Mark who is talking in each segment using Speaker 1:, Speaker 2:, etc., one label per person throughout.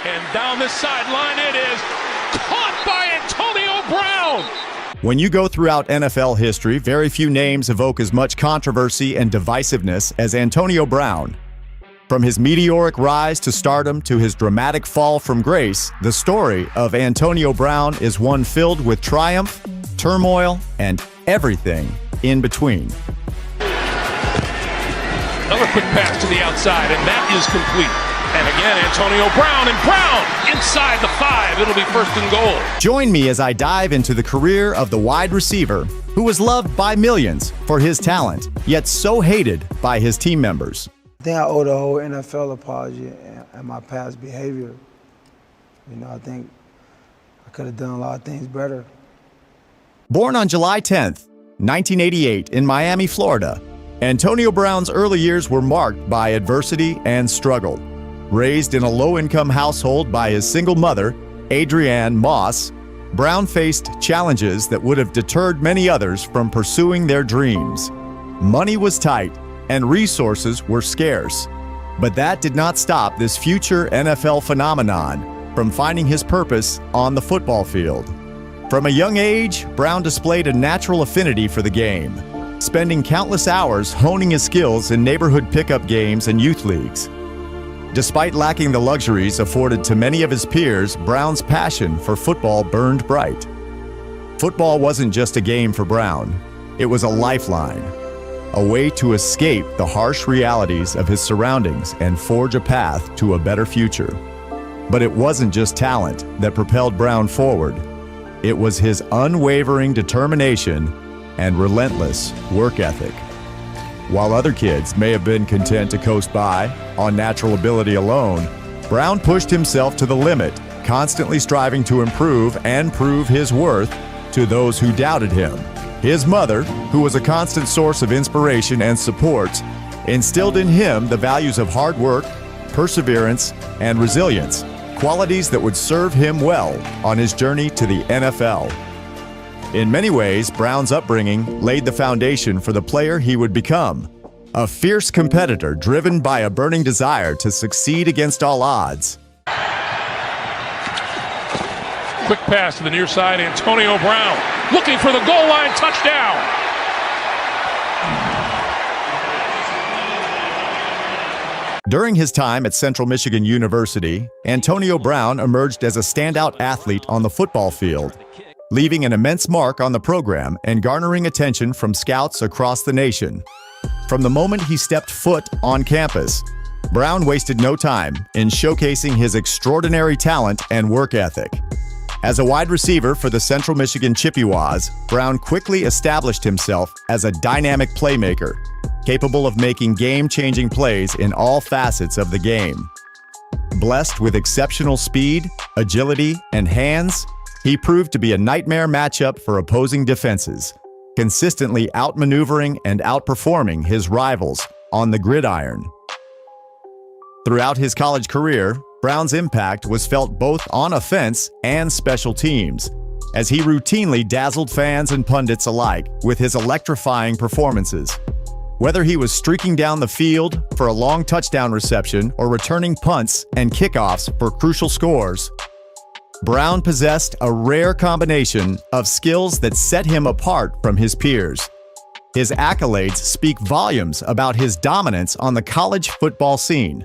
Speaker 1: And down the sideline it is, caught by Antonio Brown.
Speaker 2: When you go throughout NFL history, very few names evoke as much controversy and divisiveness as Antonio Brown. From his meteoric rise to stardom to his dramatic fall from grace, the story of Antonio Brown is one filled with triumph, turmoil, and everything in between.
Speaker 1: Another quick pass to the outside, and that is complete. And again, Antonio Brown, and Brown inside the 5. It'll be 1st and goal.
Speaker 2: Join me as I dive into the career of the wide receiver who was loved by millions for his talent, yet so hated by his team members.
Speaker 3: I think I owe the whole NFL apology and my past behavior. You know, I think I could have done a lot of things better.
Speaker 2: Born on July 10th, 1988 in Miami, Florida, Antonio Brown's early years were marked by adversity and struggle. Raised in a low-income household by his single mother, Adrienne Moss, Brown faced challenges that would have deterred many others from pursuing their dreams. Money was tight and resources were scarce, but that did not stop this future NFL phenomenon from finding his purpose on the football field. From a young age, Brown displayed a natural affinity for the game, spending countless hours honing his skills in neighborhood pickup games and youth leagues. Despite lacking the luxuries afforded to many of his peers, Brown's passion for football burned bright. Football wasn't just a game for Brown, it was a lifeline, a way to escape the harsh realities of his surroundings and forge a path to a better future. But it wasn't just talent that propelled Brown forward. It was his unwavering determination and relentless work ethic. While other kids may have been content to coast by on natural ability alone, Brown pushed himself to the limit, constantly striving to improve and prove his worth to those who doubted him. His mother, who was a constant source of inspiration and support, instilled in him the values of hard work, perseverance, and resilience, qualities that would serve him well on his journey to the NFL. In many ways, Brown's upbringing laid the foundation for the player he would become, a fierce competitor driven by a burning desire to succeed against all odds.
Speaker 1: Quick pass to the near side, Antonio Brown looking for the goal line touchdown.
Speaker 2: During his time at Central Michigan University, Antonio Brown emerged as a standout athlete on the football field, leaving an immense mark on the program and garnering attention from scouts across the nation. From the moment he stepped foot on campus, Brown wasted no time in showcasing his extraordinary talent and work ethic. As a wide receiver for the Central Michigan Chippewas, Brown quickly established himself as a dynamic playmaker, capable of making game-changing plays in all facets of the game. Blessed with exceptional speed, agility, and hands, he proved to be a nightmare matchup for opposing defenses, consistently outmaneuvering and outperforming his rivals on the gridiron. Throughout his college career, Brown's impact was felt both on offense and special teams, as he routinely dazzled fans and pundits alike with his electrifying performances. Whether he was streaking down the field for a long touchdown reception or returning punts and kickoffs for crucial scores, Brown possessed a rare combination of skills that set him apart from his peers. His accolades speak volumes about his dominance on the college football scene.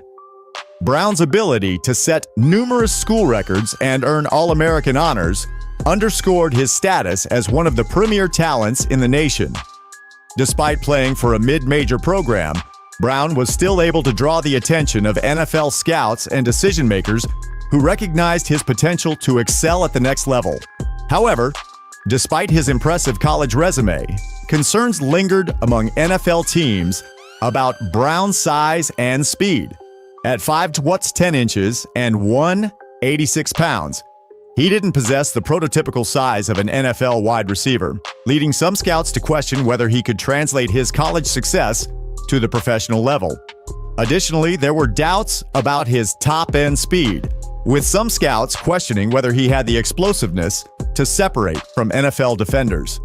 Speaker 2: Brown's ability to set numerous school records and earn All-American honors underscored his status as one of the premier talents in the nation. Despite playing for a mid-major program, Brown was still able to draw the attention of NFL scouts and decision-makers who recognized his potential to excel at the next level. However, despite his impressive college resume, concerns lingered among NFL teams about Brown's size and speed. At 5'10" and 186 pounds, he didn't possess the prototypical size of an NFL wide receiver, leading some scouts to question whether he could translate his college success to the professional level. Additionally, there were doubts about his top-end speed, with some scouts questioning whether he had the explosiveness to separate from NFL defenders.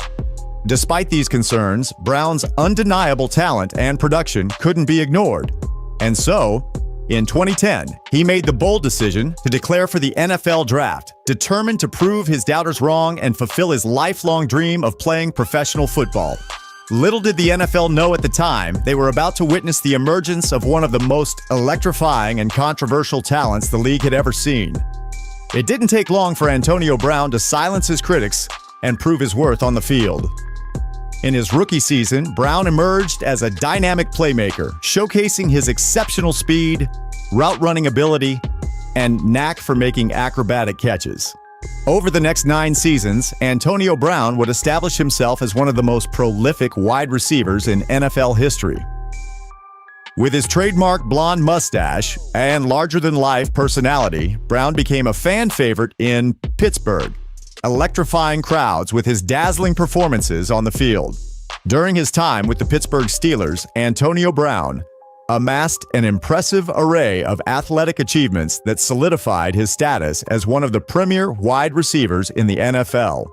Speaker 2: Despite these concerns, Brown's undeniable talent and production couldn't be ignored, and so In 2010, he made the bold decision to declare for the NFL draft, determined to prove his doubters wrong and fulfill his lifelong dream of playing professional football. Little did the NFL know at the time they were about to witness the emergence of one of the most electrifying and controversial talents the league had ever seen. It didn't take long for Antonio Brown to silence his critics and prove his worth on the field. In his rookie season, Brown emerged as a dynamic playmaker, showcasing his exceptional speed, route-running ability, and knack for making acrobatic catches. Over the next 9 seasons, Antonio Brown would establish himself as one of the most prolific wide receivers in NFL history. With his trademark blonde mustache and larger-than-life personality, Brown became a fan favorite in Pittsburgh, electrifying crowds with his dazzling performances on the field. During his time with the Pittsburgh Steelers, Antonio Brown amassed an impressive array of athletic achievements that solidified his status as one of the premier wide receivers in the NFL.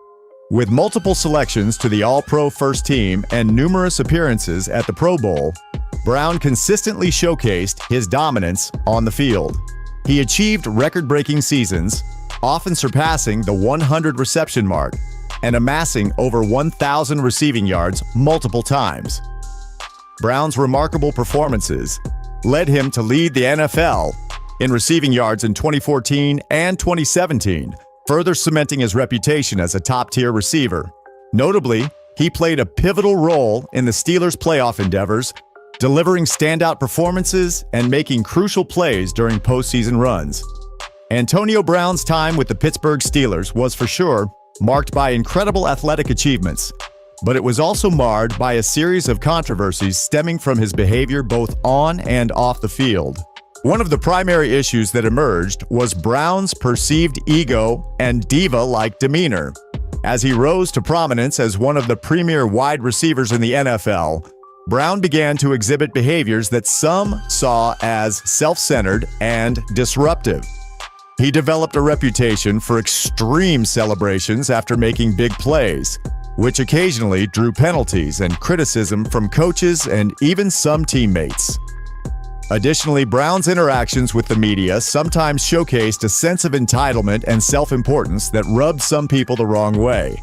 Speaker 2: With multiple selections to the All-Pro First Team and numerous appearances at the Pro Bowl, Brown consistently showcased his dominance on the field. He achieved record-breaking seasons, often surpassing the 100 reception mark and amassing over 1,000 receiving yards multiple times. Brown's remarkable performances led him to lead the NFL in receiving yards in 2014 and 2017, further cementing his reputation as a top-tier receiver. Notably, he played a pivotal role in the Steelers' playoff endeavors, delivering standout performances and making crucial plays during postseason runs. Antonio Brown's time with the Pittsburgh Steelers was for sure marked by incredible athletic achievements, but it was also marred by a series of controversies stemming from his behavior both on and off the field. One of the primary issues that emerged was Brown's perceived ego and diva-like demeanor. As he rose to prominence as one of the premier wide receivers in the NFL, Brown began to exhibit behaviors that some saw as self-centered and disruptive. He developed a reputation for extreme celebrations after making big plays, which occasionally drew penalties and criticism from coaches and even some teammates. Additionally, Brown's interactions with the media sometimes showcased a sense of entitlement and self-importance that rubbed some people the wrong way.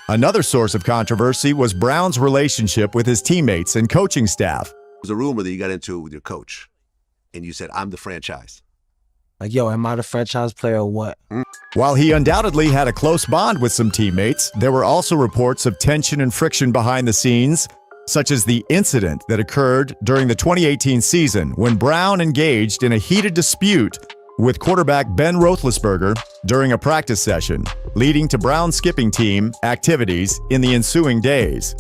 Speaker 2: Another source of controversy was Brown's relationship with his teammates and coaching staff.
Speaker 4: There's a rumor that you got into it with your coach, and you said, "I'm the franchise."
Speaker 5: Like, yo, am I the franchise player or what?
Speaker 2: While he undoubtedly had a close bond with some teammates, there were also reports of tension and friction behind the scenes, such as the incident that occurred during the 2018 season when Brown engaged in a heated dispute with quarterback Ben Roethlisberger during a practice session, leading to Brown's skipping team activities in the ensuing days.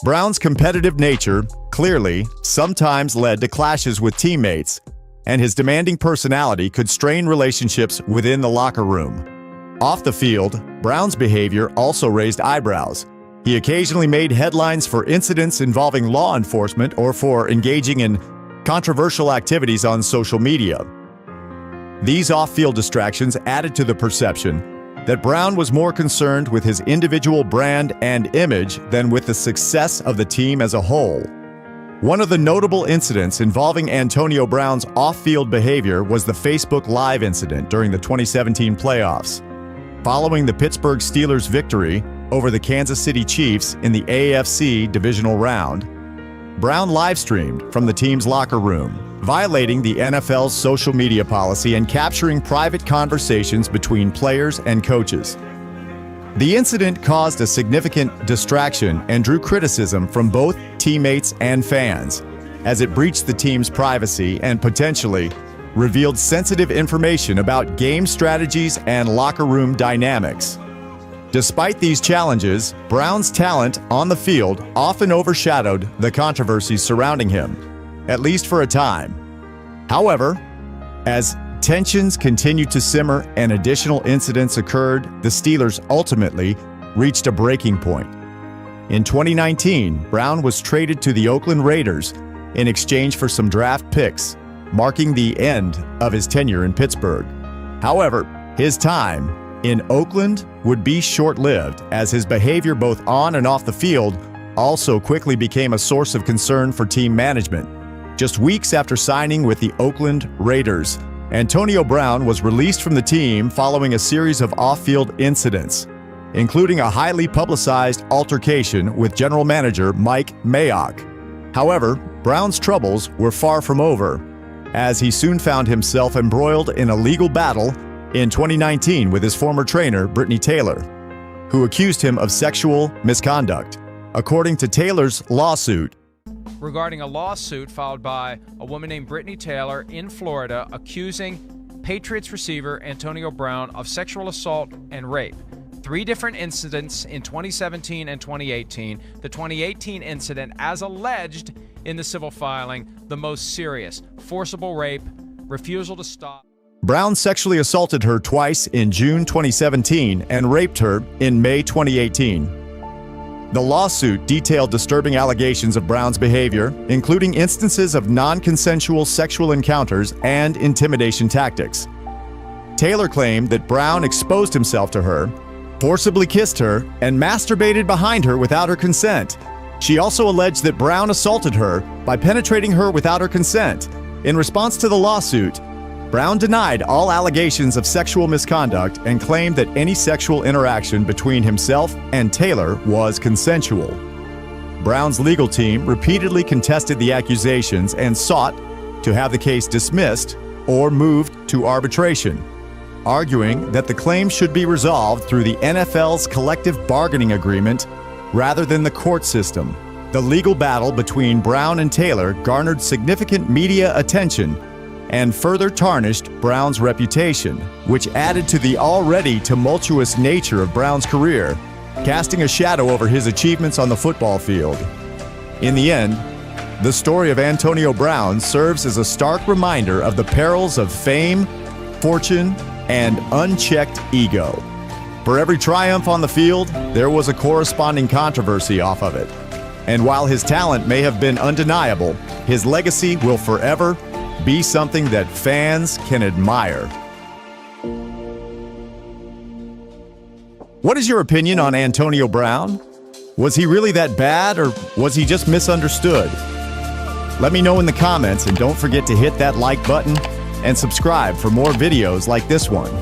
Speaker 2: Brown's competitive nature clearly sometimes led to clashes with teammates, and his demanding personality could strain relationships within the locker room. Off the field, Brown's behavior also raised eyebrows. He occasionally made headlines for incidents involving law enforcement or for engaging in controversial activities on social media. These off-field distractions added to the perception that Brown was more concerned with his individual brand and image than with the success of the team as a whole. One of the notable incidents involving Antonio Brown's off-field behavior was the Facebook Live incident during the 2017 playoffs. Following the Pittsburgh Steelers' victory over the Kansas City Chiefs in the AFC divisional round, Brown live-streamed from the team's locker room, violating the NFL's social media policy and capturing private conversations between players and coaches. The incident caused a significant distraction and drew criticism from both teammates and fans, as it breached the team's privacy and potentially revealed sensitive information about game strategies and locker room dynamics. Despite these challenges, Brown's talent on the field often overshadowed the controversies surrounding him, at least for a time. However, as tensions continued to simmer and additional incidents occurred, the Steelers ultimately reached a breaking point. In 2019, Brown was traded to the Oakland Raiders in exchange for some draft picks, marking the end of his tenure in Pittsburgh. However, his time in Oakland would be short-lived, as his behavior both on and off the field also quickly became a source of concern for team management. Just weeks after signing with the Oakland Raiders, Antonio Brown was released from the team following a series of off-field incidents, including a highly publicized altercation with general manager Mike Mayock. However, Brown's troubles were far from over, as he soon found himself embroiled in a legal battle in 2019 with his former trainer, Brittany Taylor, who accused him of sexual misconduct. According to Taylor's lawsuit,
Speaker 6: regarding a lawsuit filed by a woman named Brittany Taylor in Florida accusing Patriots receiver Antonio Brown of sexual assault and rape. 3 different incidents in 2017 and 2018. The 2018 incident, as alleged in the civil filing, the most serious: forcible rape, refusal to stop.
Speaker 2: Brown sexually assaulted her twice in June 2017 and raped her in May 2018. The lawsuit detailed disturbing allegations of Brown's behavior, including instances of non-consensual sexual encounters and intimidation tactics. Taylor claimed that Brown exposed himself to her, forcibly kissed her, and masturbated behind her without her consent. She also alleged that Brown assaulted her by penetrating her without her consent. In response to the lawsuit, Brown denied all allegations of sexual misconduct and claimed that any sexual interaction between himself and Taylor was consensual. Brown's legal team repeatedly contested the accusations and sought to have the case dismissed or moved to arbitration, arguing that the claim should be resolved through the NFL's collective bargaining agreement rather than the court system. The legal battle between Brown and Taylor garnered significant media attention and further tarnished Brown's reputation, which added to the already tumultuous nature of Brown's career, casting a shadow over his achievements on the football field. In the end, the story of Antonio Brown serves as a stark reminder of the perils of fame, fortune, and unchecked ego. For every triumph on the field, there was a corresponding controversy off of it. And while his talent may have been undeniable, his legacy will forever be something that fans can admire. What is your opinion on Antonio Brown? Was he really that bad, or was he just misunderstood? Let me know in the comments, and don't forget to hit that like button and subscribe for more videos like this one.